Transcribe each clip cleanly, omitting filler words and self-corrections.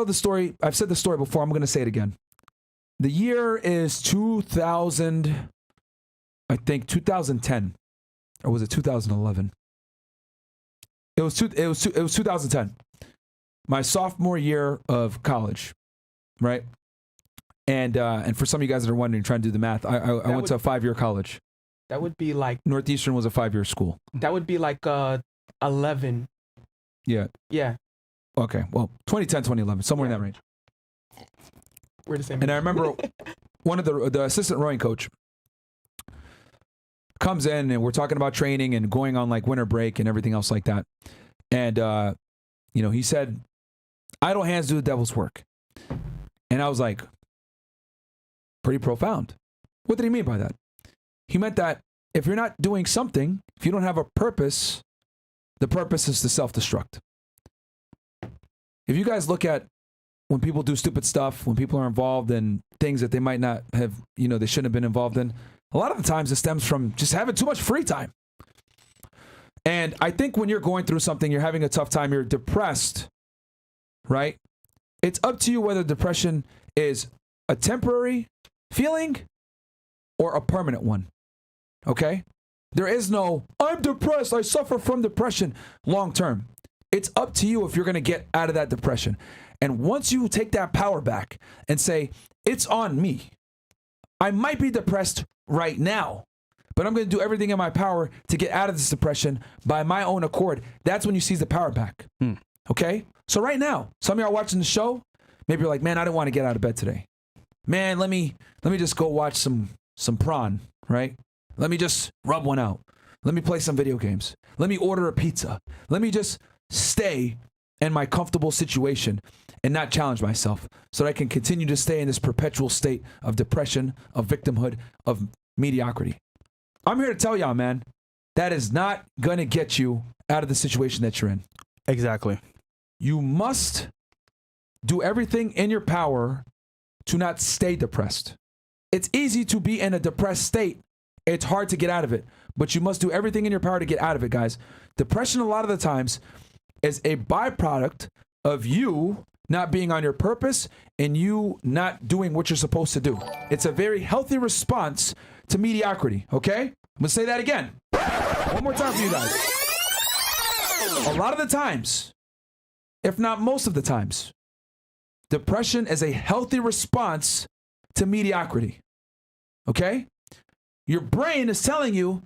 the story. I've said the story before. I'm going to say it again. The year is 2000, I think 2010, or was it 2011? It was 2010. My sophomore year of college, right? And for some of you guys that are wondering, trying to do the math, I went to a 5-year college. That would be like Northeastern was a 5-year school. That would be like 11. Yeah. Yeah. Okay. Well, 2010, 2011, somewhere in that range. We're the same. And I remember one of the assistant rowing coach comes in and we're talking about training and going on like winter break and everything else like that. And, he said, idle hands do the devil's work. And I was like, pretty profound. What did he mean by that? He meant that if you're not doing something, if you don't have a purpose, the purpose is to self-destruct. If you guys look at when people do stupid stuff, when people are involved in things that they might not have, they shouldn't have been involved in, a lot of the times it stems from just having too much free time. And I think when you're going through something, you're having a tough time, you're depressed, right? It's up to you whether depression is a temporary feeling or a permanent one, okay? There is no, I'm depressed, I suffer from depression long term. It's up to you if you're going to get out of that depression. And once you take that power back and say, it's on me. I might be depressed right now, but I'm going to do everything in my power to get out of this depression by my own accord. That's when you seize the power back. Okay? So right now, some of y'all are watching the show. Maybe you're like, man, I didn't want to get out of bed today. Man, let me just go watch some prawn, right? Let me just rub one out. Let me play some video games. Let me order a pizza. Let me just stay in my comfortable situation and not challenge myself so that I can continue to stay in this perpetual state of depression, of victimhood, of mediocrity. I'm here to tell y'all, man, that is not going to get you out of the situation that you're in. Exactly. You must do everything in your power to not stay depressed. It's easy to be in a depressed state. It's hard to get out of it, but you must do everything in your power to get out of it, guys. Depression, a lot of the times, is a byproduct of you not being on your purpose and you not doing what you're supposed to do. It's a very healthy response to mediocrity, okay? I'm gonna say that again. One more time for you guys. A lot of the times, if not most of the times, depression is a healthy response to mediocrity, okay? Your brain is telling you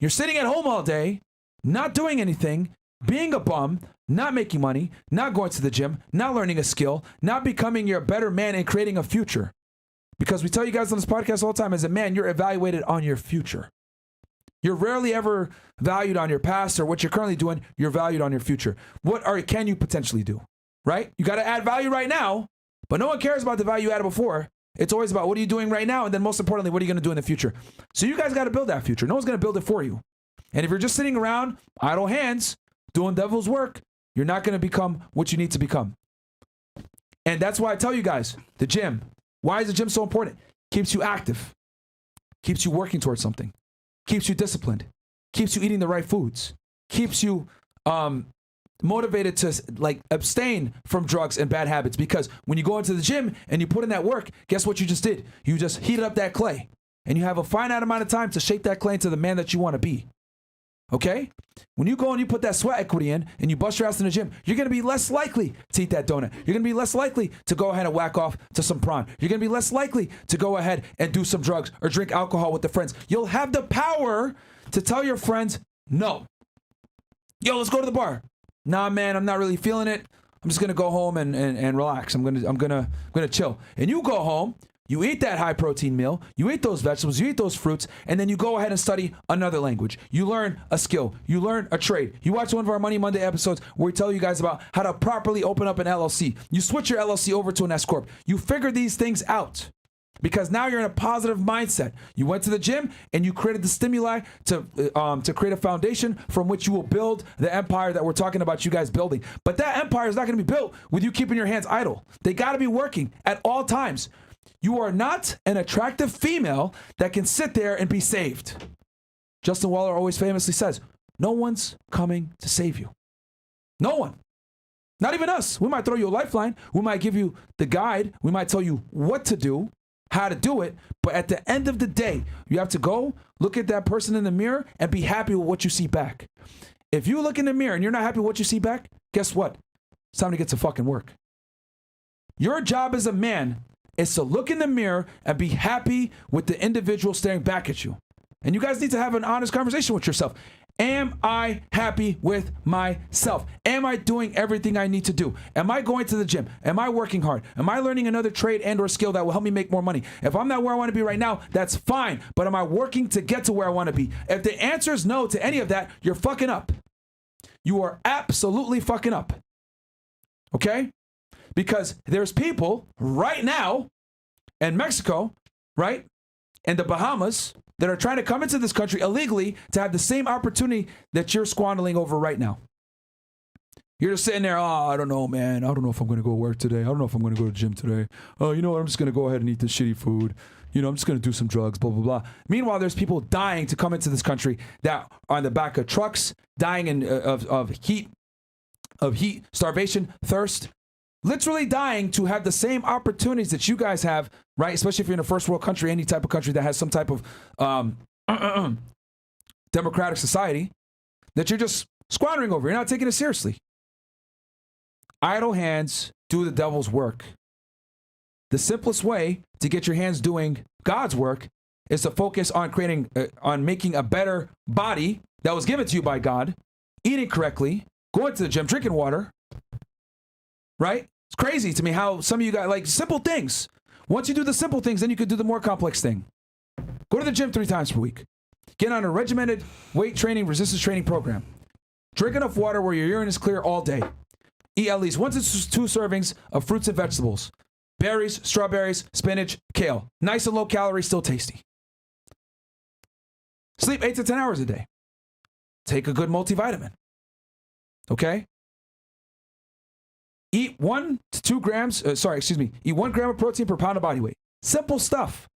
you're sitting at home all day, not doing anything, being a bum, not making money, not going to the gym, not learning a skill, not becoming your better man and creating a future. Because we tell you guys on this podcast all the time, as a man, you're evaluated on your future. You're rarely ever valued on your past or what you're currently doing. You're valued on your future. Can you potentially do, right? You got to add value right now, but no one cares about the value you added before. It's always about what are you doing right now? And then most importantly, what are you going to do in the future? So you guys got to build that future. No one's going to build it for you. And if you're just sitting around, idle hands, doing devil's work, you're not going to become what you need to become. And that's why I tell you guys, the gym. Why is the gym so important? Keeps you active. Keeps you working towards something. Keeps you disciplined. Keeps you eating the right foods. Keeps you motivated to abstain from drugs and bad habits. Because when you go into the gym and you put in that work, guess what you just did? You just heated up that clay. And you have a finite amount of time to shape that clay into the man that you want to be. Okay? When you go and you put that sweat equity in and you bust your ass in the gym, you're going to be less likely to eat that donut. You're going to be less likely to go ahead and whack off to some prawn. You're going to be less likely to go ahead and do some drugs or drink alcohol with the friends. You'll have the power to tell your friends, no. Yo, let's go to the bar. Nah, man, I'm not really feeling it. I'm just going to go home and relax. I'm going to chill. And you go home. You eat that high protein meal, you eat those vegetables, you eat those fruits, and then you go ahead and study another language. You learn a skill, you learn a trade. You watch one of our Money Monday episodes where we tell you guys about how to properly open up an LLC. You switch your LLC over to an S Corp. You figure these things out because now you're in a positive mindset. You went to the gym and you created the stimuli to create a foundation from which you will build the empire that we're talking about you guys building. But that empire is not going to be built with you keeping your hands idle. They got to be working at all times. You are not an attractive female that can sit there and be saved. Justin Waller always famously says, no one's coming to save you. No one. Not even us. We might throw you a lifeline. We might give you the guide. We might tell you what to do, how to do it. But at the end of the day, you have to go look at that person in the mirror and be happy with what you see back. If you look in the mirror and you're not happy with what you see back, guess what? It's time to get to fucking work. Your job as a man is to look in the mirror and be happy with the individual staring back at you. And you guys need to have an honest conversation with yourself. Am I happy with myself? Am I doing everything I need to do? Am I going to the gym? Am I working hard? Am I learning another trade and or skill that will help me make more money? If I'm not where I want to be right now, that's fine. But am I working to get to where I want to be? If the answer is no to any of that, you're fucking up. You are absolutely fucking up. Okay? Because there's people right now in Mexico, right? In the Bahamas that are trying to come into this country illegally to have the same opportunity that you're squandering over right now. You're just sitting there, I don't know, man. I don't know if I'm going to go work today. I don't know if I'm going to go to the gym today. Oh, you know what? I'm just going to go ahead and eat this shitty food. You know, I'm just going to do some drugs, blah, blah, blah. Meanwhile, there's people dying to come into this country that are on the back of trucks, dying of heat, starvation, thirst. Literally dying to have the same opportunities that you guys have, right? Especially if you're in a first world country, any type of country that has some type of democratic society that you're just squandering over. You're not taking it seriously. Idle hands do the devil's work. The simplest way to get your hands doing God's work is to focus on on making a better body that was given to you by God, eating correctly, going to the gym, drinking water, right? It's crazy to me how some of you guys, like simple things. Once you do the simple things, then you can do the more complex thing. Go to the gym 3 times per week. Get on a regimented weight training, resistance training program. Drink enough water where your urine is clear all day. Eat at least 1 to 2 servings of fruits and vegetables. Berries, strawberries, spinach, kale. Nice and low calorie, still tasty. Sleep 8 to 10 hours a day. Take a good multivitamin. Okay? Eat 1 to 2 grams, eat 1 gram of protein per pound of body weight. Simple stuff.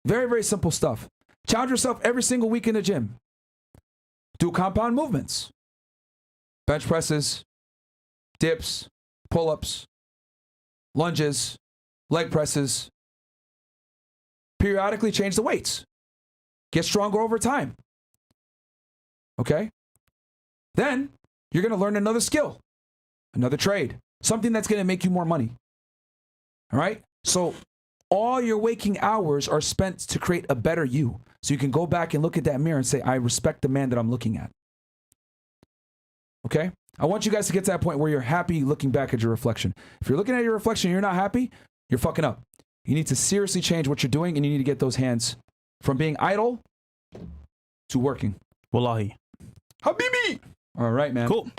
Very, very simple stuff. Challenge yourself every single week in the gym. Do compound movements. Bench presses, dips, pull-ups, lunges, leg presses. Periodically change the weights. Get stronger over time. Okay? Then you're going to learn another skill, another trade. Something that's going to make you more money. All right? So all your waking hours are spent to create a better you. So you can go back and look at that mirror and say, I respect the man that I'm looking at. Okay? I want you guys to get to that point where you're happy looking back at your reflection. If you're looking at your reflection and you're not happy, you're fucking up. You need to seriously change what you're doing and you need to get those hands from being idle to working. Wallahi. Habibi! All right, man. Cool.